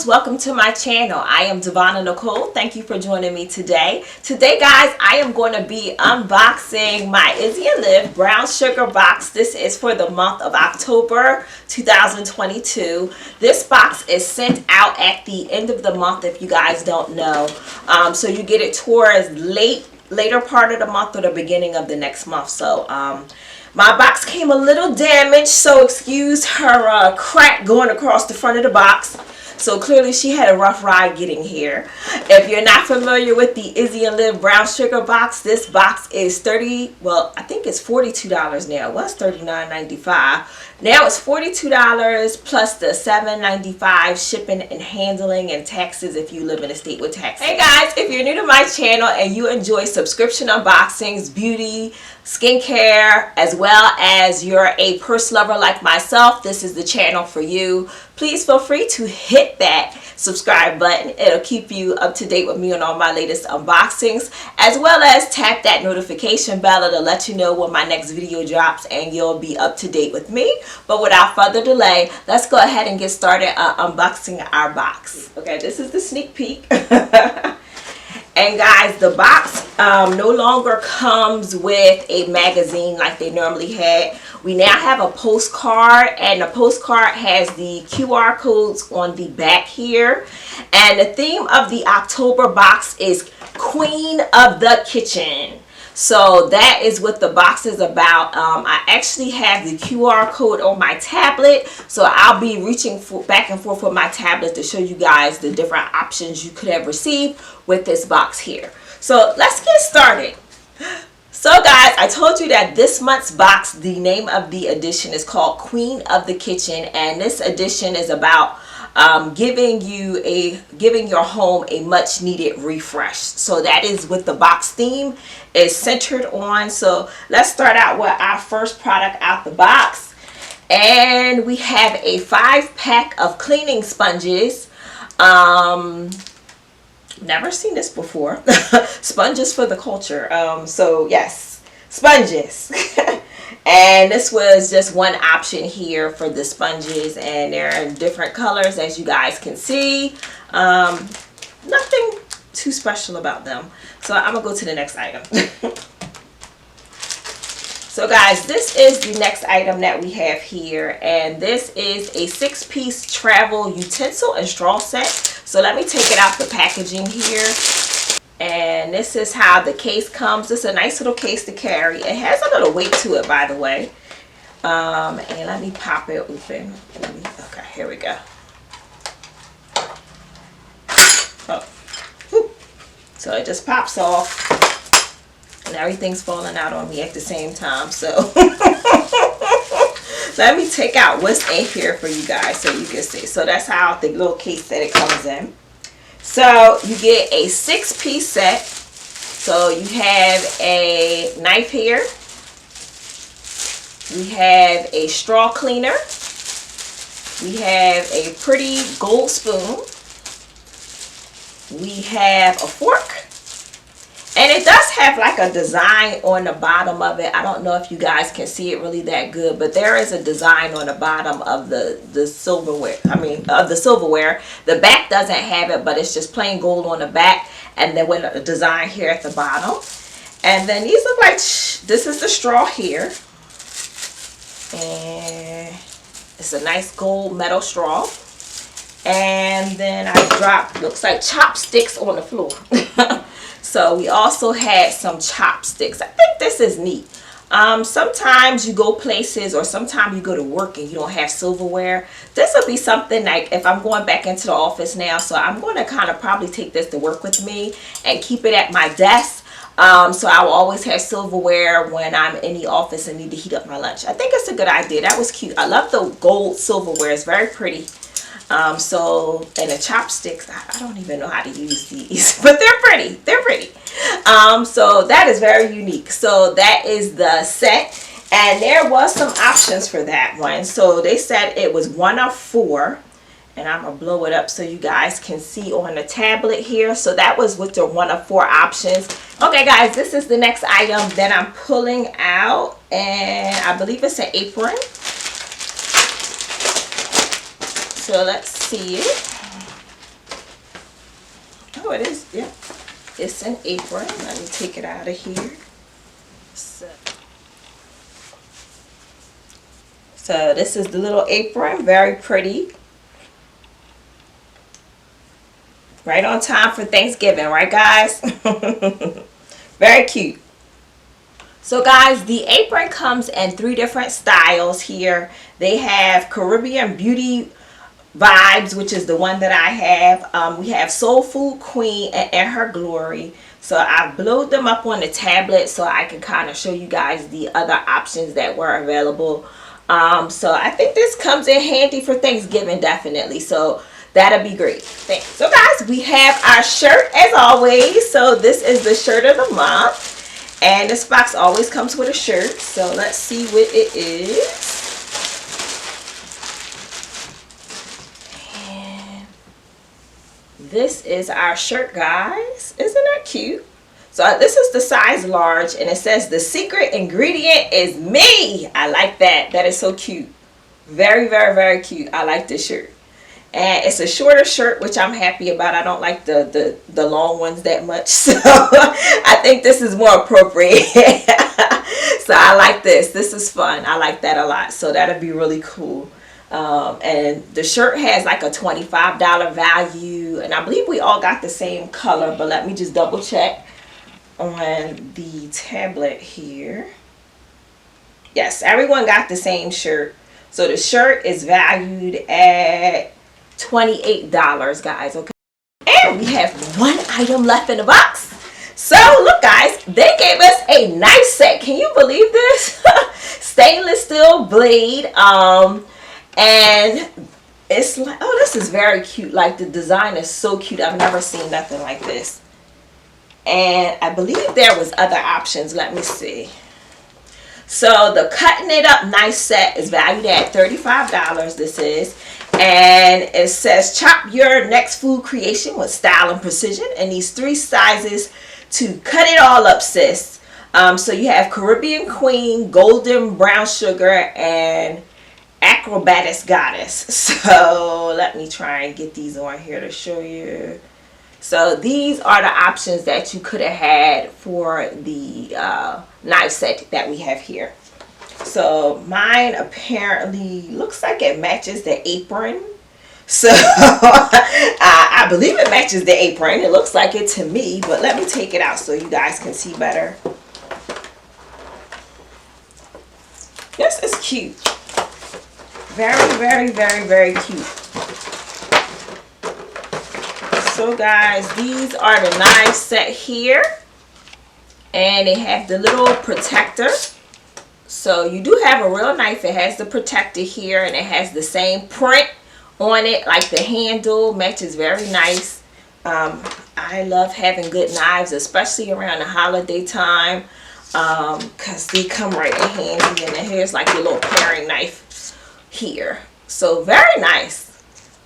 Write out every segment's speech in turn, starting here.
loves, welcome to my channel. I am Devonna Nicole. Thank you for joining me today. Today guys, I am going to be unboxing my Izzy and Liv brown sugar box. This is for the month of October 2022. This box is sent out at the end of the month if you guys don't know. So you get it towards later part of the month or the beginning of the next month. So my box came a little damaged, so excuse her crack going across the front of the box. So clearly she had a rough ride getting here. If you're not familiar with the Izzy and Liv brown sugar box, this box is I think it's $42 now. It was $39.95. Now it's $42 plus the $7.95 shipping and handling and taxes if you live in a state with taxes. Hey guys, if you're new to my channel and you enjoy subscription unboxings, beauty, skincare, as well as you're a purse lover like myself, this is the channel for you. Please feel free to hit that subscribe button. It'll keep you up to date with me on all my latest unboxings, as well as tap that notification bell to let you know when my next video drops and you'll be up to date with me. But without further delay, let's go ahead and get started unboxing our box. Okay, this is the sneak peek. And guys, the box no longer comes with a magazine like they normally had. We now have a postcard, and the postcard has the QR codes on the back here. And the theme of the October box is Queen of the Kitchen. So that is what the box is about. I actually have the QR code on my tablet, so I'll be reaching back and forth with my tablet to show you guys the different options you could have received with this box here. So let's get started. So guys, I told you that this month's box, the name of the edition is called Queen of the Kitchen, and this edition is about giving your home a much needed refresh. So that is what the box theme is centered on. So let's start out with our first product out the box, and we have a 5-pack of cleaning sponges. Never seen this before. Sponges for the culture. So yes, sponges. And this was just one option here for the sponges, and they're in different colors as you guys can see. Nothing too special about them. So I'm gonna go to the next item. So guys, this is the next item that we have here, and this is a 6-piece travel utensil and straw set. So let me take it out the packaging here. And this is how the case comes. It's a nice little case to carry. It has a little weight to it, by the way. And let me pop it open. Okay, here we go. Oh. Whew. So it just pops off. And everything's falling out on me at the same time. So let me take out what's in here for you guys so you can see. So that's how the little case that it comes in. So you get a 6-piece set. So you have a knife here. We have a straw cleaner. We have a pretty gold spoon. We have a fork. And it does have like a design on the bottom of it. I don't know if you guys can see it really that good, but there is a design on the bottom of the silverware. Of the silverware. The back doesn't have it, but it's just plain gold on the back, and then with a design here at the bottom. And then these look like this is the straw here, and it's a nice gold metal straw. And then I dropped, looks like chopsticks on the floor. So we also had some chopsticks. I think this is neat. Sometimes you go places, or sometimes you go to work and you don't have silverware. This will be something like if I'm going back into the office now, so I'm going to kind of probably take this to work with me and keep it at my desk. So I will always have silverware when I'm in the office and need to heat up my lunch. I think it's a good idea. That was cute. I love the gold silverware. It's very pretty. And the chopsticks, I don't even know how to use these, but they're pretty. They're pretty. So that is very unique. So that is the set, and there was some options for that one. So they said it was 1 of 4, and I'm gonna blow it up so you guys can see on the tablet here. So that was with the 1 of 4 options. Okay guys, this is the next item that I'm pulling out, and I believe it's an apron. So let's see it. Oh, it is. Yeah. It's an apron. Let me take it out of here. So this is the little apron. Very pretty. Right on time for Thanksgiving, right guys? Very cute. So guys, the apron comes in 3 different styles here. They have Caribbean Beauty Vibes, which is the one that I have. We have Soul Food Queen and Her Glory. So I blew them up on the tablet so I can kind of show you guys the other options that were available. So I think this comes in handy for Thanksgiving, definitely. So that'll be great. Thanks. So guys, we have our shirt as always. So this is the shirt of the month. And this box always comes with a shirt. So let's see what it is. And this is our shirt, guys. Isn't that cute? So this is the size large, and it says the secret ingredient is me. I like that. That is so cute. Very, very, very cute. I like this shirt. And it's a shorter shirt, which I'm happy about. I don't like the long ones that much. So I think this is more appropriate. So I like this. This is fun. I like that a lot. So that'll be really cool. And the shirt has like a $25 value. And I believe we all got the same color. But let me just double check on the tablet here. Yes, everyone got the same shirt. So the shirt is valued at $28, guys. Okay, and we have 1 item left in the box. So look, guys, they gave us a knife set. Can you believe this? Stainless steel blade. And it's like, oh, this is very cute. Like, the design is so cute. I've never seen nothing like this. And I believe there was other options. Let me see. So the cutting it up knife set is valued at $35. This is. And it says chop your next food creation with style and precision. And these 3 sizes to cut it all up, sis. So you have Caribbean Queen, Golden Brown Sugar, and Acrobatics Goddess. So let me try and get these on here to show you. So these are the options that you could have had for the knife set that we have here. So mine apparently looks like it matches the apron. So I believe it matches the apron. It looks like it to me, but let me take it out so you guys can see better. This is cute. Very, very, very, very cute. So guys, these are the knife set here. And they have the little protector. So you do have a real knife. It has the protector here, and it has the same print on it. Like the handle matches very nice. I love having good knives, especially around the holiday time, because they come right in handy. And then here's like your little paring knife here. So very nice.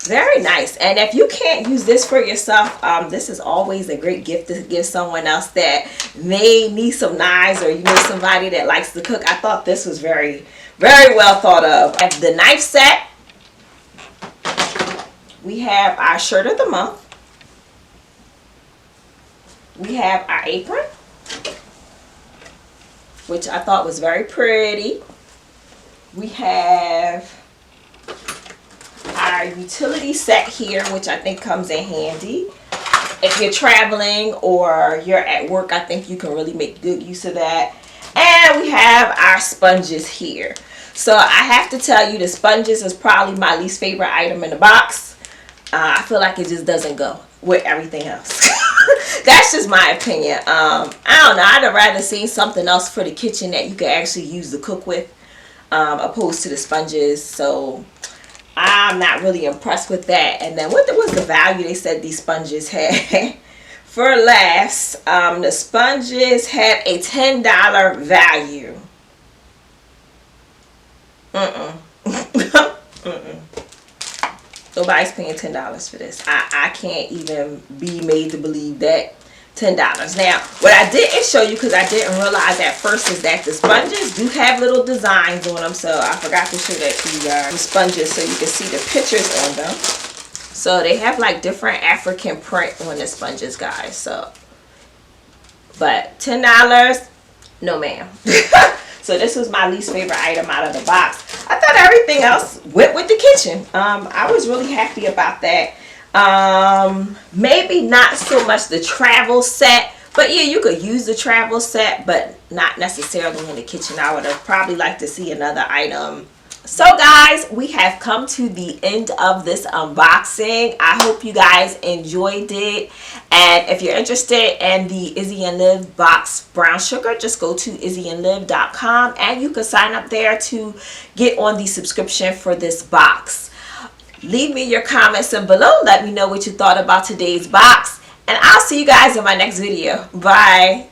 Very nice. And if you can't use this for yourself, this is always a great gift to give someone else that may need some knives, or you know somebody that likes to cook. I thought this was very, very well thought of. At the knife set, we have our shirt of the month. We have our apron, which I thought was very pretty. We have our utility set here, which I think comes in handy. If you're traveling or you're at work, I think you can really make good use of that. And we have our sponges here. So I have to tell you, the sponges is probably my least favorite item in the box. I feel like it just doesn't go with everything else. That's just my opinion. I don't know. I'd have rather seen something else for the kitchen that you can actually use to cook with, opposed to the sponges. So I'm not really impressed with that. And then what was the value they said these sponges had? For laughs, the sponges have a $10 value. Nobody's paying $10 for this. I can't even be made to believe that $10. Now, what I didn't show you, because I didn't realize at first, is that the sponges do have little designs on them. So I forgot to show that to you guys. The sponges, so you can see the pictures on them. So they have like different African print on the sponges, guys. So, but $10, no ma'am. So this was my least favorite item out of the box. I thought everything else went with the kitchen. I was really happy about that. Maybe not so much the travel set, but yeah, you could use the travel set, but not necessarily in the kitchen. I would have probably liked to see another item. So guys, we have come to the end of this unboxing. I hope you guys enjoyed it. And if you're interested in the Izzy and Liv box brown sugar, just go to izzyandliv.com and you can sign up there to get on the subscription for this box. Leave me your comments down below. Let me know what you thought about today's box. And I'll see you guys in my next video. Bye.